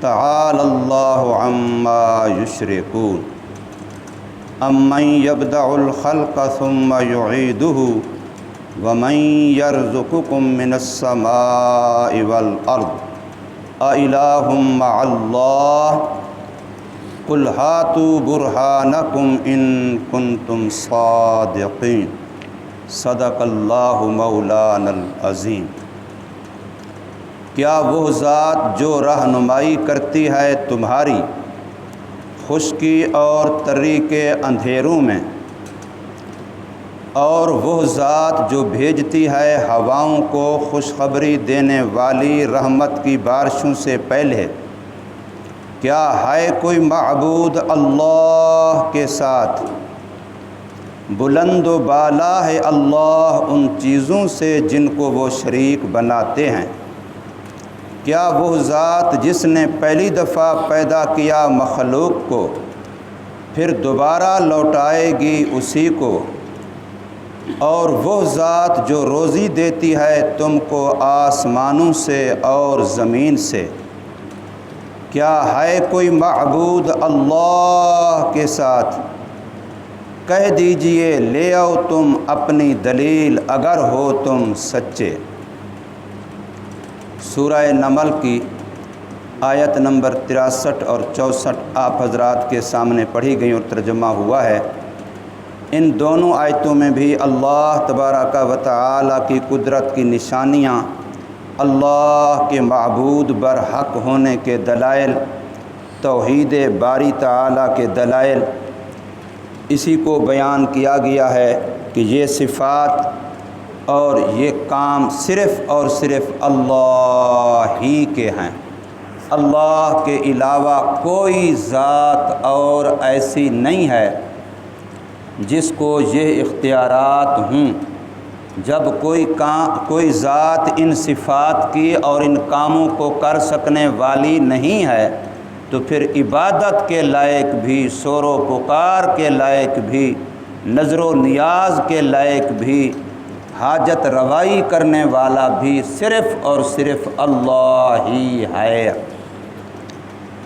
تعالی اللہ عما یشرکون امن یبدأ الخلق ثم یعیدہ ومن یرزقکم من السماء والارض اِلٰہ مع اللہ قل ہاتوا برہانکم ان کنتم صادقین صدق اللہ مولانا العظیم۔ کیا وہ ذات جو رہنمائی کرتی ہے تمہاری خشکی اور تری کے اندھیروں میں، اور وہ ذات جو بھیجتی ہے ہواؤں کو خوشخبری دینے والی رحمت کی بارشوں سے پہلے، کیا ہے کوئی معبود اللہ کے ساتھ؟ بلند و بالا ہے اللہ ان چیزوں سے جن کو وہ شریک بناتے ہیں۔ کیا وہ ذات جس نے پہلی دفعہ پیدا کیا مخلوق کو پھر دوبارہ لوٹائے گی اسی کو، اور وہ ذات جو روزی دیتی ہے تم کو آسمانوں سے اور زمین سے، کیا ہے کوئی معبود اللہ کے ساتھ؟ کہہ دیجئے لے آؤ تم اپنی دلیل اگر ہو تم سچے۔ سورہ نمل کی آیت نمبر 63 اور 64 آپ حضرات کے سامنے پڑھی گئی اور ترجمہ ہوا ہے۔ ان دونوں آیتوں میں بھی اللہ تبارک و تعالی کی قدرت کی نشانیاں، اللہ کے معبود برحق ہونے کے دلائل، توحید باری تعالی کے دلائل، اسی کو بیان کیا گیا ہے کہ یہ صفات اور یہ کام صرف اور صرف اللہ ہی کے ہیں۔ اللہ کے علاوہ کوئی ذات اور ایسی نہیں ہے جس کو یہ اختیارات ہوں۔ جب کوئی ذات ان صفات کی اور ان کاموں کو کر سکنے والی نہیں ہے تو پھر عبادت کے لائق بھی، شور و پکار کے لائق بھی، نظر و نیاز کے لائق بھی، حاجت روائی کرنے والا بھی صرف اور صرف اللہ ہی ہے۔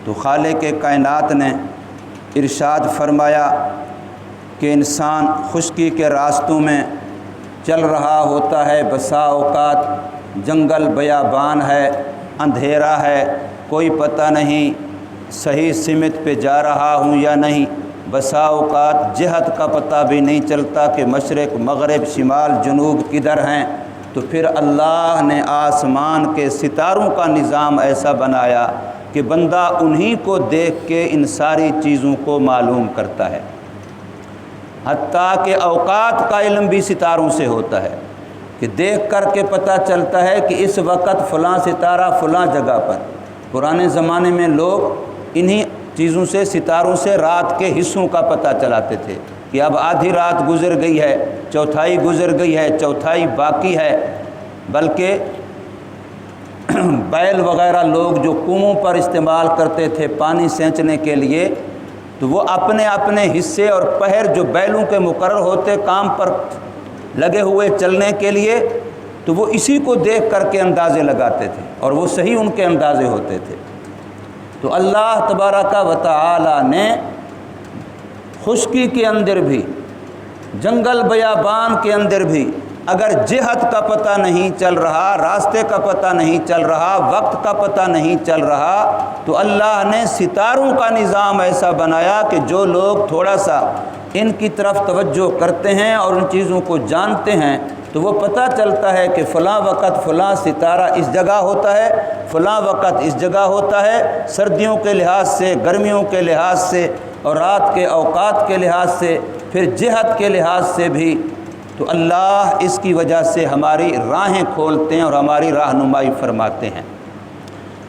تو خالق کائنات نے ارشاد فرمایا کہ انسان خشکی کے راستوں میں چل رہا ہوتا ہے، بسا اوقات جنگل بیابان ہے، اندھیرا ہے، کوئی پتہ نہیں صحیح سمت پہ جا رہا ہوں یا نہیں، بسا اوقات جہت کا پتہ بھی نہیں چلتا کہ مشرق مغرب شمال جنوب کدھر ہیں۔ تو پھر اللہ نے آسمان کے ستاروں کا نظام ایسا بنایا کہ بندہ انہی کو دیکھ کے ان ساری چیزوں کو معلوم کرتا ہے۔ حتیٰ کہ اوقات کا علم بھی ستاروں سے ہوتا ہے کہ دیکھ کر کے پتہ چلتا ہے کہ اس وقت فلاں ستارہ فلاں جگہ پر۔ پرانے زمانے میں لوگ انہی چیزوں سے، ستاروں سے رات کے حصوں کا پتہ چلاتے تھے کہ اب آدھی رات گزر گئی ہے، چوتھائی گزر گئی ہے، چوتھائی باقی ہے۔ بلکہ بیل وغیرہ لوگ جو کنووں پر استعمال کرتے تھے پانی سینچنے کے لیے، تو وہ اپنے اپنے حصے اور پہر جو بیلوں کے مقرر ہوتے کام پر لگے ہوئے چلنے کے لیے، تو وہ اسی کو دیکھ کر کے اندازے لگاتے تھے اور وہ صحیح ان کے اندازے ہوتے تھے۔ تو اللہ تبارک و تعالی نے خشکی کے اندر بھی، جنگل بیابان کے اندر بھی اگر جہت کا پتہ نہیں چل رہا، راستے کا پتہ نہیں چل رہا، وقت کا پتہ نہیں چل رہا، تو اللہ نے ستاروں کا نظام ایسا بنایا کہ جو لوگ تھوڑا سا ان کی طرف توجہ کرتے ہیں اور ان چیزوں کو جانتے ہیں تو وہ پتہ چلتا ہے کہ فلاں وقت فلاں ستارہ اس جگہ ہوتا ہے، فلاں وقت اس جگہ ہوتا ہے، سردیوں کے لحاظ سے، گرمیوں کے لحاظ سے، اور رات کے اوقات کے لحاظ سے، پھر جہت کے لحاظ سے بھی۔ تو اللہ اس کی وجہ سے ہماری راہیں کھولتے ہیں اور ہماری رہنمائی فرماتے ہیں۔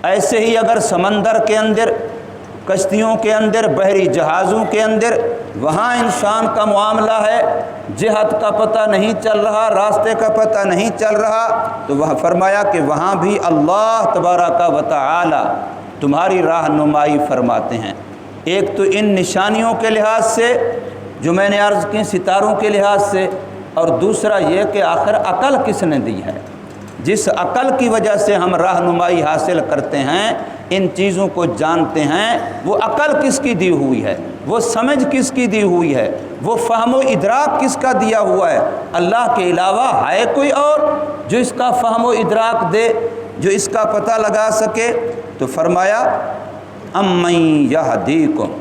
ایسے ہی اگر سمندر کے اندر، کشتیوں کے اندر، بحری جہازوں کے اندر، وہاں انسان کا معاملہ ہے، جہت کا پتہ نہیں چل رہا، راستے کا پتہ نہیں چل رہا، تو وہ فرمایا کہ وہاں بھی اللہ تبارک و تعالی تمہاری رہنمائی فرماتے ہیں۔ ایک تو ان نشانیوں کے لحاظ سے جو میں نے عرض کی، ستاروں کے لحاظ سے، اور دوسرا یہ کہ آخر عقل کس نے دی ہے، جس عقل کی وجہ سے ہم رہنمائی حاصل کرتے ہیں، ان چیزوں کو جانتے ہیں، وہ عقل کس کی دی ہوئی ہے، وہ سمجھ کس کی دی ہوئی ہے، وہ فہم و ادراک کس کا دیا ہوا ہے؟ اللہ کے علاوہ ہے کوئی اور جو اس کا فہم و ادراک دے، جو اس کا پتہ لگا سکے؟ تو فرمایا امن یہدیکم،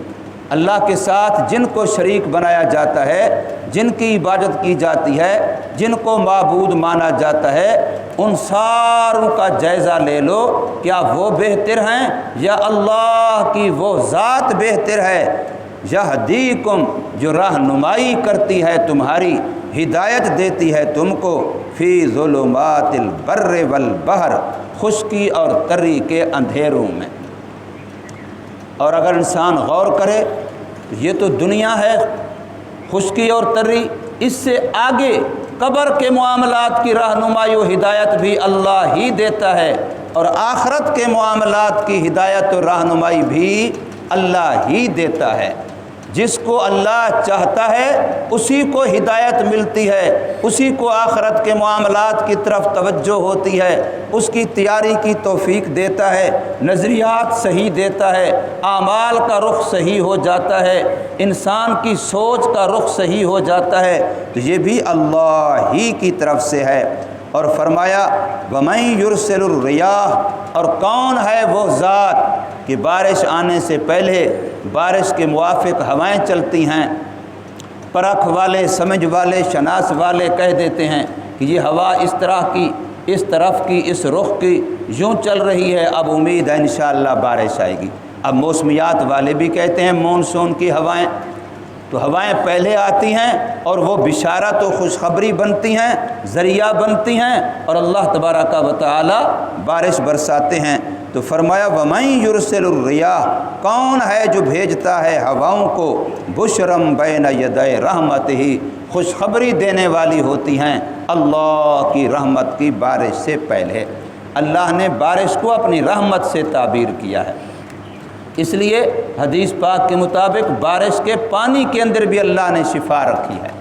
اللہ کے ساتھ جن کو شریک بنایا جاتا ہے، جن کی عبادت کی جاتی ہے، جن کو معبود مانا جاتا ہے، ان ساروں کا جائزہ لے لو، کیا وہ بہتر ہیں یا اللہ کی وہ ذات بہتر ہے؟ یہدیکم، جو رہنمائی کرتی ہے تمہاری، ہدایت دیتی ہے تم کو، فی ظلمات البر والبحر، خشکی اور تری کے اندھیروں میں۔ اور اگر انسان غور کرے تو یہ تو دنیا ہے، خشکی اور تری، اس سے آگے قبر کے معاملات کی رہنمائی و ہدایت بھی اللہ ہی دیتا ہے، اور آخرت کے معاملات کی ہدایت و رہنمائی بھی اللہ ہی دیتا ہے۔ جس کو اللہ چاہتا ہے اسی کو ہدایت ملتی ہے، اسی کو آخرت کے معاملات کی طرف توجہ ہوتی ہے، اس کی تیاری کی توفیق دیتا ہے، نظریات صحیح دیتا ہے، اعمال کا رخ صحیح ہو جاتا ہے، انسان کی سوچ کا رخ صحیح ہو جاتا ہے، تو یہ بھی اللہ ہی کی طرف سے ہے۔ اور فرمایا وَمَن يُرْسِلُ الرِّيَاحَ، اور کون ہے وہ ذات کہ بارش آنے سے پہلے بارش کے موافق ہوائیں چلتی ہیں۔ پرکھ والے، سمجھ والے، شناس والے کہہ دیتے ہیں کہ یہ ہوا اس طرح کی، اس طرف کی، اس رخ کی یوں چل رہی ہے، اب امید ہے انشاءاللہ بارش آئے گی۔ اب موسمیات والے بھی کہتے ہیں مونسون کی ہوائیں، تو ہوائیں پہلے آتی ہیں اور وہ بشارت و خوشخبری بنتی ہیں، ذریعہ بنتی ہیں، اور اللہ تبارک و تعالی بارش برساتے ہیں۔ تو فرمایا وَمَن يُرْسِلُ الرِّيَاحَ، کون ہے جو بھیجتا ہے ہواؤں کو، بُشْرًا بَيْنَ يَدَيْ رَحْمَتِهِ، خوشخبری دینے والی ہوتی ہیں اللہ کی رحمت کی بارش سے پہلے۔ اللہ نے بارش کو اپنی رحمت سے تعبیر کیا ہے، اس لیے حدیث پاک کے مطابق بارش کے پانی کے اندر بھی اللہ نے شفا رکھی ہے۔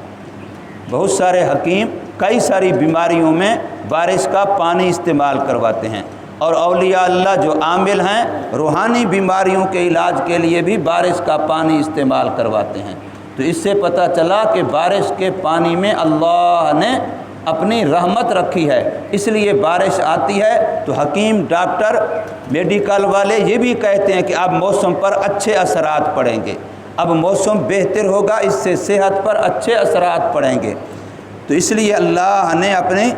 بہت سارے حکیم کئی ساری بیماریوں میں بارش کا پانی استعمال کرواتے ہیں، اور اولیاء اللہ جو عامل ہیں روحانی بیماریوں کے علاج کے لیے بھی بارش کا پانی استعمال کرواتے ہیں۔ تو اس سے پتہ چلا کہ بارش کے پانی میں اللہ نے اپنی رحمت رکھی ہے، اس لیے بارش آتی ہے تو حکیم، ڈاکٹر، میڈیکل والے یہ بھی کہتے ہیں کہ اب موسم پر اچھے اثرات پڑیں گے، اب موسم بہتر ہوگا، اس سے صحت پر اچھے اثرات پڑیں گے۔ تو اس لیے اللہ نے اپنے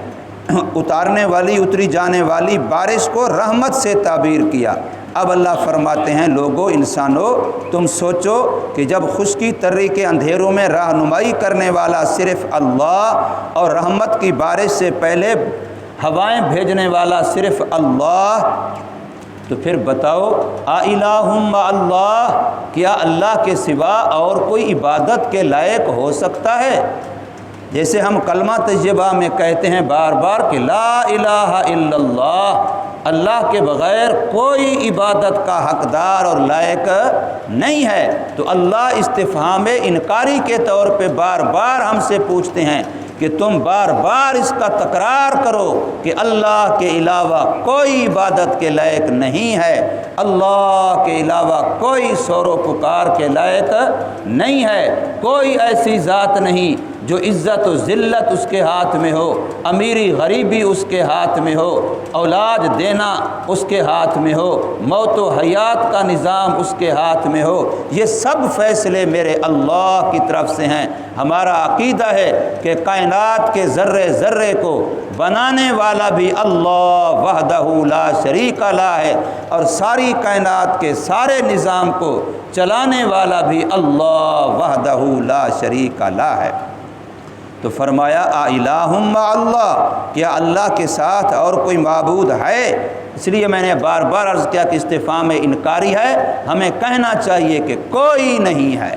اتارنے والی، اتری جانے والی بارش کو رحمت سے تعبیر کیا۔ اب اللہ فرماتے ہیں لوگو، انسانو، تم سوچو کہ جب خشکی تری کے اندھیروں میں رہنمائی کرنے والا صرف اللہ، اور رحمت کی بارش سے پہلے ہوائیں بھیجنے والا صرف اللہ، تو پھر بتاؤ اِلٰہٌ مع اللہ، کیا اللہ کے سوا اور کوئی عبادت کے لائق ہو سکتا ہے؟ جیسے ہم کلمہ طیبہ میں کہتے ہیں بار بار کہ لا الہ الا اللہ، اللہ کے بغیر کوئی عبادت کا حقدار اور لائق نہیں ہے، تو اللہ استفہام انکاری کے طور پہ بار بار ہم سے پوچھتے ہیں کہ تم بار بار اس کا تکرار کرو کہ اللہ کے علاوہ کوئی عبادت کے لائق نہیں ہے، اللہ کے علاوہ کوئی شور و پکار کے لائق نہیں ہے، کوئی ایسی ذات نہیں جو عزت و ذلت اس کے ہاتھ میں ہو، امیری غریبی اس کے ہاتھ میں ہو، اولاد دینا اس کے ہاتھ میں ہو، موت و حیات کا نظام اس کے ہاتھ میں ہو، یہ سب فیصلے میرے اللہ کی طرف سے ہیں۔ ہمارا عقیدہ ہے کہ کائنات کے ذرے ذرے کو بنانے والا بھی اللہ وحدہ لا شریک لہ ہے، اور ساری کائنات کے سارے نظام کو چلانے والا بھی اللہ وحدہ لا شریک لہ ہے۔ تو فرمایا اِلٰہٌ مع اللہ، کیا اللہ کے ساتھ اور کوئی معبود ہے؟ اس لیے میں نے بار بار عرض کیا کہ استفہام انکاری ہے، ہمیں کہنا چاہیے کہ کوئی نہیں ہے،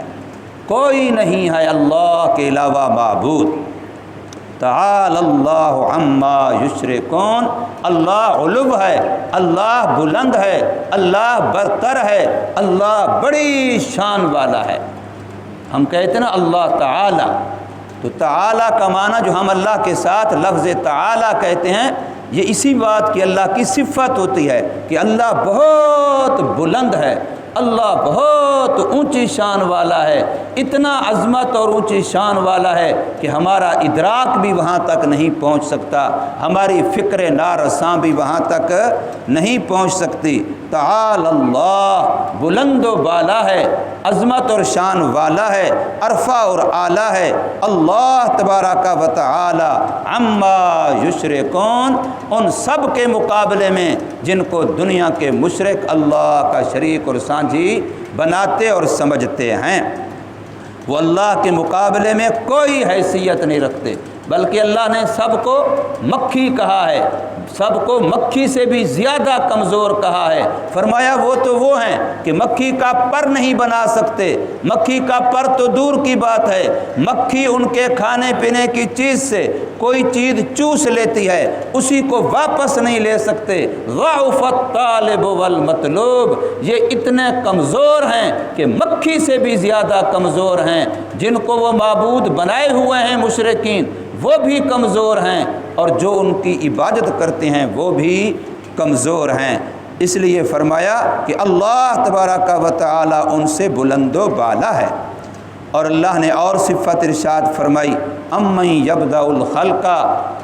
کوئی نہیں ہے اللہ کے علاوہ معبود۔ تعالی اللہ عما یشرکون، اللہ علو ہے، اللہ بلند ہے، اللہ برتر ہے، اللہ بڑی شان والا ہے۔ ہم کہتے ہیں نا اللہ تعالی، تو تعالی کا معنی جو ہم اللہ کے ساتھ لفظ تعالی کہتے ہیں، یہ اسی بات کی اللہ کی صفت ہوتی ہے کہ اللہ بہت بلند ہے، اللہ بہت اونچی شان والا ہے، اتنا عظمت اور اونچی شان والا ہے کہ ہمارا ادراک بھی وہاں تک نہیں پہنچ سکتا، ہماری فکر نارساں بھی وہاں تک نہیں پہنچ سکتی۔ تعالی اللہ، بلند و بالا ہے، عظمت اور شان والا ہے، عرفہ اور اعلیٰ ہے اللہ تبارک و تعالی عما یشرکون، ان سب کے مقابلے میں جن کو دنیا کے مشرک اللہ کا شریک اور سانجھی بناتے اور سمجھتے ہیں، وہ اللہ کے مقابلے میں کوئی حیثیت نہیں رکھتے، بلکہ اللہ نے سب کو مکھی کہا ہے، سب کو مکھی سے بھی زیادہ کمزور کہا ہے۔ فرمایا وہ تو وہ ہیں کہ مکھی کا پر نہیں بنا سکتے، مکھی کا پر تو دور کی بات ہے، مکھی ان کے کھانے پینے کی چیز سے کوئی چیز چوس لیتی ہے، اسی کو واپس نہیں لے سکتے۔ ضعف الطالب والمطلوب، یہ اتنے کمزور ہیں کہ مکھی سے بھی زیادہ کمزور ہیں، جن کو وہ معبود بنائے ہوئے ہیں مشرکین، وہ بھی کمزور ہیں، اور جو ان کی عبادت کرتے ہیں وہ بھی کمزور ہیں۔ اس لیے فرمایا کہ اللہ تبارک و تعالی ان سے بلند و بالا ہے۔ اور اللہ نے اور صفت ارشاد فرمائی، امن یبدأ الخلق،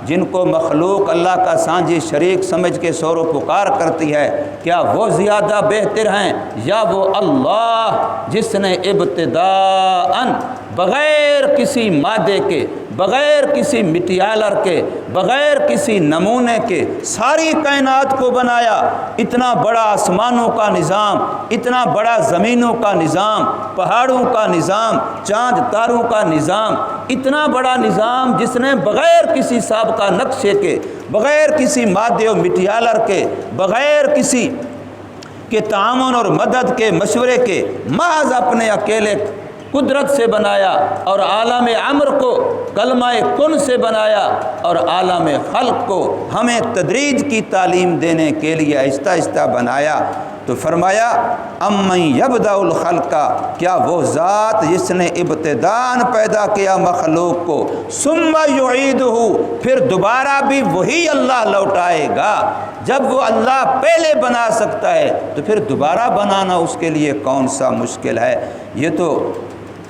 جن کو مخلوق اللہ کا سانجھی شریک سمجھ کے سور و پکار کرتی ہے، کیا وہ زیادہ بہتر ہیں یا وہ اللہ جس نے ابتداءً بغیر کسی مادے کے، بغیر کسی مٹیالر کے، بغیر کسی نمونے کے ساری کائنات کو بنایا؟ اتنا بڑا آسمانوں کا نظام، اتنا بڑا زمینوں کا نظام، پہاڑوں کا نظام، چاند تاروں کا نظام، اتنا بڑا نظام جس نے بغیر کسی سابقہ نقشے کے، بغیر کسی مادے و مٹیالر کے، بغیر کسی کے تعاون اور مدد کے، مشورے کے، محض اپنے اکیلے قدرت سے بنایا، اور عالم امر کو کلمہ کن سے بنایا، اور عالم خلق کو ہمیں تدریج کی تعلیم دینے کے لیے آہستہ آہستہ بنایا۔ تو فرمایا امن یبدأ الخلق، کیا وہ ذات جس نے ابتداءً پیدا کیا مخلوق کو، ثم یعیدہ، پھر دوبارہ بھی وہی اللہ لوٹائے گا۔ جب وہ اللہ پہلے بنا سکتا ہے تو پھر دوبارہ بنانا اس کے لیے کون سا مشکل ہے؟ یہ تو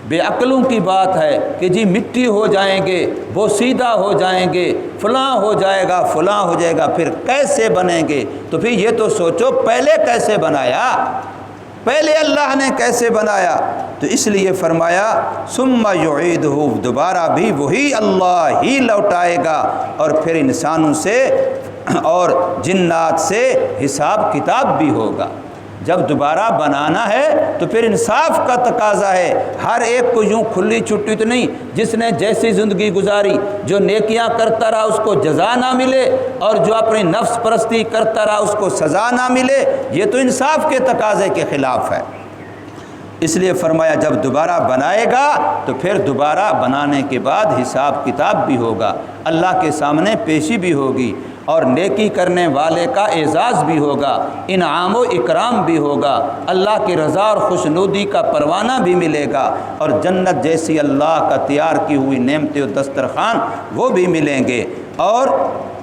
بے عقلوں کی بات ہے کہ جی مٹی ہو جائیں گے، وہ سیدھا ہو جائیں گے، فلاں ہو جائے گا، فلاں ہو جائے گا، پھر کیسے بنیں گے؟ تو پھر یہ تو سوچو پہلے کیسے بنایا، پہلے اللہ نے کیسے بنایا؟ تو اس لیے فرمایا ثم یعیدہ، دوبارہ بھی وہی اللہ ہی لوٹائے گا، اور پھر انسانوں سے اور جنات سے حساب کتاب بھی ہوگا۔ جب دوبارہ بنانا ہے تو پھر انصاف کا تقاضا ہے، ہر ایک کو یوں کھلی چھٹی تو نہیں، جس نے جیسی زندگی گزاری، جو نیکیاں کرتا رہا اس کو جزا نہ ملے، اور جو اپنی نفس پرستی کرتا رہا اس کو سزا نہ ملے، یہ تو انصاف کے تقاضے کے خلاف ہے۔ اس لیے فرمایا جب دوبارہ بنائے گا تو پھر دوبارہ بنانے کے بعد حساب کتاب بھی ہوگا، اللہ کے سامنے پیشی بھی ہوگی، اور نیکی کرنے والے کا اعزاز بھی ہوگا، انعام و اکرام بھی ہوگا، اللہ کی رضا اور خوشنودی کا پروانہ بھی ملے گا، اور جنت جیسی اللہ کا تیار کی ہوئی نعمتیں و دسترخوان وہ بھی ملیں گے، اور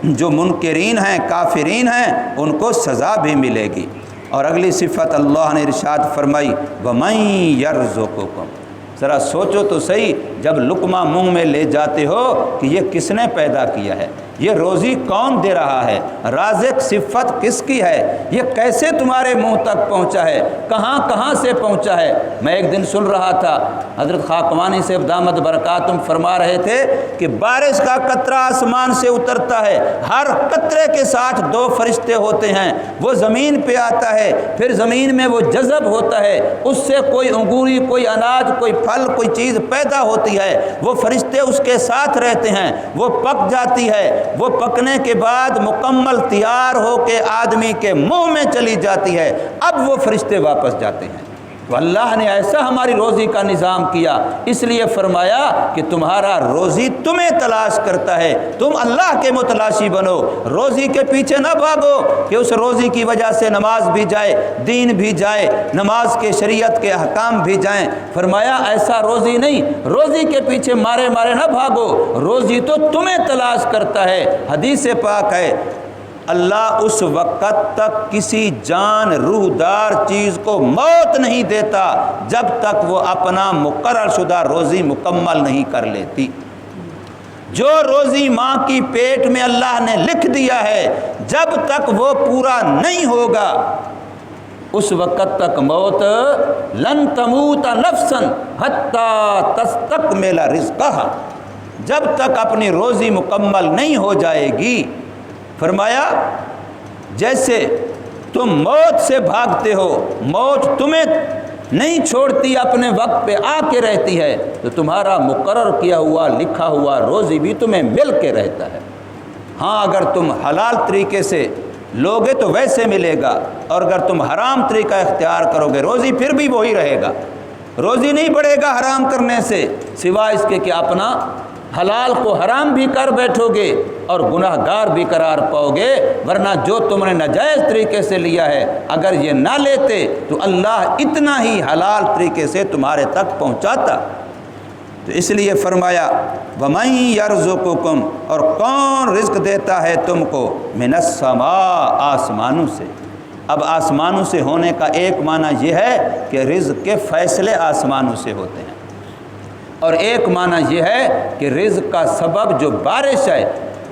جو منکرین ہیں، کافرین ہیں، ان کو سزا بھی ملے گی۔ اور اگلی صفت اللہ نے ارشاد فرمائی وَمَن يَرْزُقُكُمْ، ذرا سوچو تو صحیح، جب لقمہ منہ میں لے جاتے ہو کہ یہ کس نے پیدا کیا ہے، یہ روزی کون دے رہا ہے، رازق صفت کس کی ہے، یہ کیسے تمہارے منہ تک پہنچا ہے، کہاں کہاں سے پہنچا ہے؟ میں ایک دن سن رہا تھا حضرت خاکوانی سے دامت برکاتہم فرما رہے تھے کہ بارش کا قطرہ آسمان سے اترتا ہے، ہر قطرے کے ساتھ 2 فرشتے ہوتے ہیں، وہ زمین پہ آتا ہے، پھر زمین میں وہ جذب ہوتا ہے، اس سے کوئی انگوری، کوئی اناج، کوئی پھل، کوئی چیز پیدا ہوتی ہے، وہ فرشتے اس کے ساتھ رہتے ہیں، وہ پک جاتی ہے، وہ پکنے کے بعد مکمل تیار ہو کے آدمی کے منہ میں چلی جاتی ہے، اب وہ فرشتے واپس جاتے ہیں۔ تو اللہ نے ایسا ہماری روزی کا نظام کیا، اس لیے فرمایا کہ تمہارا روزی تمہیں تلاش کرتا ہے، تم اللہ کے متلاشی بنو، روزی کے پیچھے نہ بھاگو کہ اس روزی کی وجہ سے نماز بھی جائے، دین بھی جائے، نماز کے شریعت کے احکام بھی جائیں۔ فرمایا ایسا روزی نہیں، روزی کے پیچھے مارے مارے نہ بھاگو، روزی تو تمہیں تلاش کرتا ہے۔ حدیث پاک ہے اللہ اس وقت تک کسی جان روح دار چیز کو موت نہیں دیتا جب تک وہ اپنا مقرر شدہ روزی مکمل نہیں کر لیتی۔ جو روزی ماں کی پیٹ میں اللہ نے لکھ دیا ہے جب تک وہ پورا نہیں ہوگا اس وقت تک موت لن تموت نفسا حتی تستکمل رزقہا، جب تک اپنی روزی مکمل نہیں ہو جائے گی۔ فرمایا جیسے تم موت سے بھاگتے ہو، موت تمہیں نہیں چھوڑتی، اپنے وقت پہ آ کے رہتی ہے، تو تمہارا مقرر کیا ہوا لکھا ہوا روزی بھی تمہیں مل کے رہتا ہے۔ ہاں اگر تم حلال طریقے سے لوگے تو ویسے ملے گا، اور اگر تم حرام طریقہ اختیار کرو گے روزی پھر بھی وہی رہے گا، روزی نہیں بڑھے گا حرام کرنے سے، سوائے اس کے کہ اپنا حلال کو حرام بھی کر بیٹھو گے اور گناہ گار بھی قرار پاؤ گے، ورنہ جو تم نے ناجائز طریقے سے لیا ہے اگر یہ نہ لیتے تو اللہ اتنا ہی حلال طریقے سے تمہارے تک پہنچاتا۔ تو اس لیے فرمایا وَمَن يَرْزُقُكُمْ، اور کون رزق دیتا ہے تم کو، مِنَ السَّمَاءِ، آسمانوں سے۔ اب آسمانوں سے ہونے کا ایک معنی یہ ہے کہ رزق کے فیصلے آسمانوں سے ہوتے ہیں، اور ایک معنی یہ ہے کہ رزق کا سبب جو بارش ہے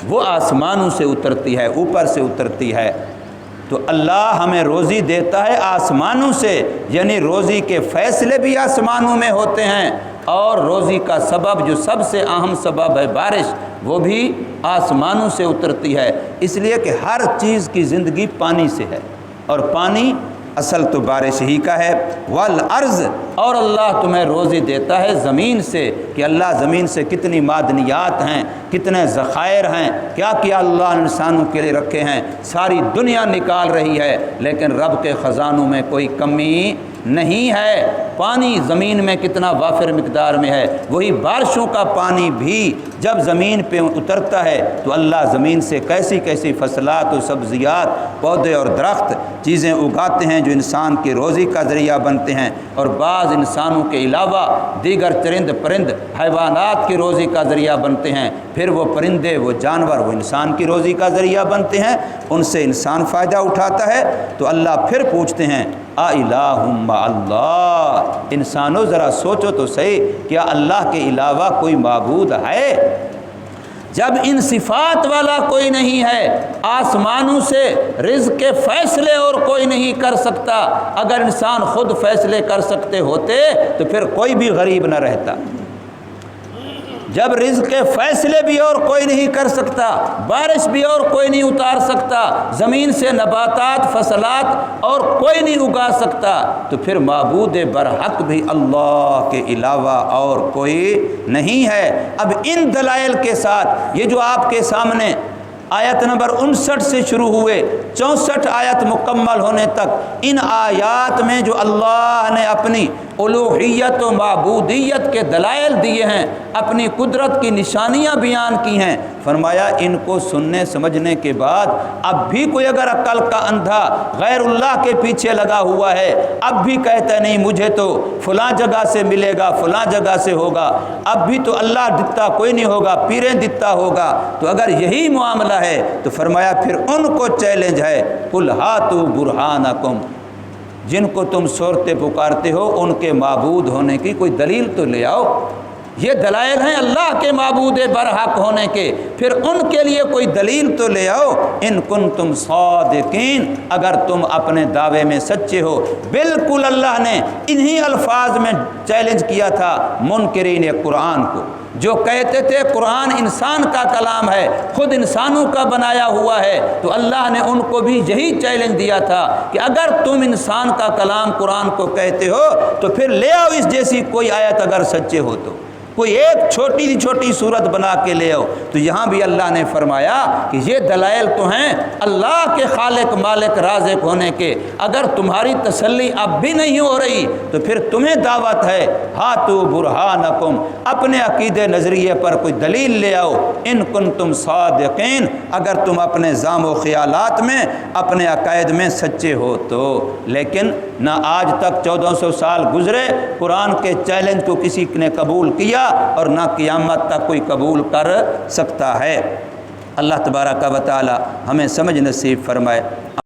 وہ آسمانوں سے اترتی ہے، اوپر سے اترتی ہے۔ تو اللہ ہمیں روزی دیتا ہے آسمانوں سے، یعنی روزی کے فیصلے بھی آسمانوں میں ہوتے ہیں، اور روزی کا سبب جو سب سے اہم سبب ہے بارش، وہ بھی آسمانوں سے اترتی ہے۔ اس لیے کہ ہر چیز کی زندگی پانی سے ہے، اور پانی اصل تو بارش ہی کا ہے۔ والارض، اور اللہ تمہیں روزی دیتا ہے زمین سے، کہ اللہ زمین سے کتنی معدنیات ہیں، کتنے ذخائر ہیں، کیا کیا اللہ نے انسانوں کے لیے رکھے ہیں، ساری دنیا نکال رہی ہے، لیکن رب کے خزانوں میں کوئی کمی نہیں ہے۔ پانی زمین میں کتنا وافر مقدار میں ہے، وہی بارشوں کا پانی بھی جب زمین پہ اترتا ہے تو اللہ زمین سے کیسی کیسی فصلات و سبزیات، پودے اور درخت چیزیں اگاتے ہیں جو انسان کی روزی کا ذریعہ بنتے ہیں، اور بعض انسانوں کے علاوہ دیگر چرند پرند حیوانات کی روزی کا ذریعہ بنتے ہیں، پھر وہ پرندے وہ جانور وہ انسان کی روزی کا ذریعہ بنتے ہیں، ان سے انسان فائدہ اٹھاتا ہے۔ تو اللہ پھر پوچھتے ہیں اِلٰہٌ مع اللہ، انسانوں ذرا سوچو تو صحیح، کیا اللہ کے علاوہ کوئی معبود ہے؟ جب ان صفات والا کوئی نہیں ہے، آسمانوں سے رزق کے فیصلے اور کوئی نہیں کر سکتا، اگر انسان خود فیصلے کر سکتے ہوتے تو پھر کوئی بھی غریب نہ رہتا۔ جب رزق کے فیصلے بھی اور کوئی نہیں کر سکتا، بارش بھی اور کوئی نہیں اتار سکتا، زمین سے نباتات فصلات اور کوئی نہیں اگا سکتا، تو پھر معبود برحق بھی اللہ کے علاوہ اور کوئی نہیں ہے۔ اب ان دلائل کے ساتھ یہ جو آپ کے سامنے آیت نمبر 59 سے شروع ہوئے 64 آیت مکمل ہونے تک، ان آیات میں جو اللہ نے اپنی الوہیت و معبودیت کے دلائل دیے ہیں، اپنی قدرت کی نشانیاں بیان کی ہیں، فرمایا ان کو سننے سمجھنے کے بعد اب بھی کوئی اگر عقل کا اندھا غیر اللہ کے پیچھے لگا ہوا ہے، اب بھی کہتا ہے نہیں مجھے تو فلاں جگہ سے ملے گا، فلاں جگہ سے ہوگا، اب بھی تو اللہ دتا کوئی نہیں ہوگا، پیریں دتا ہوگا، تو اگر یہی معاملہ ہے تو فرمایا پھر ان کو چیلنج ہے، قُلْ هَاتُوا بُرْهَانَكُمْ، جن کو تم صورتیں پکارتے ہو ان کے معبود ہونے کی کوئی دلیل تو لے آؤ۔ یہ دلائل ہیں اللہ کے معبود برحق ہونے کے، پھر ان کے لیے کوئی دلیل تو لے آؤ، ان کنتم صادقین، اگر تم اپنے دعوے میں سچے ہو۔ بالکل اللہ نے انہی الفاظ میں چیلنج کیا تھا منکرین قرآن کو، جو کہتے تھے قرآن انسان کا کلام ہے، خود انسانوں کا بنایا ہوا ہے، تو اللہ نے ان کو بھی یہی چیلنج دیا تھا کہ اگر تم انسان کا کلام قرآن کو کہتے ہو تو پھر لے آؤ اس جیسی کوئی آیت، اگر سچے ہو تو کوئی ایک چھوٹی سی چھوٹی صورت بنا کے لے آؤ۔ تو یہاں بھی اللہ نے فرمایا کہ یہ دلائل تو ہیں اللہ کے خالق مالک رازق ہونے کے، اگر تمہاری تسلی اب بھی نہیں ہو رہی تو پھر تمہیں دعوت ہے ہاتوا برہانکم، اپنے عقیدے نظریے پر کوئی دلیل لے آؤ، ان کنتم صادقین، اگر تم اپنے ذام و خیالات میں اپنے عقائد میں سچے ہو تو۔ لیکن نہ آج تک 1400 سال گزرے قرآن کے چیلنج کو کسی نے قبول کیا، اور نہ قیامت تک کوئی قبول کر سکتا ہے۔ اللہ تبارک و تعالی ہمیں سمجھ نصیب فرمائے۔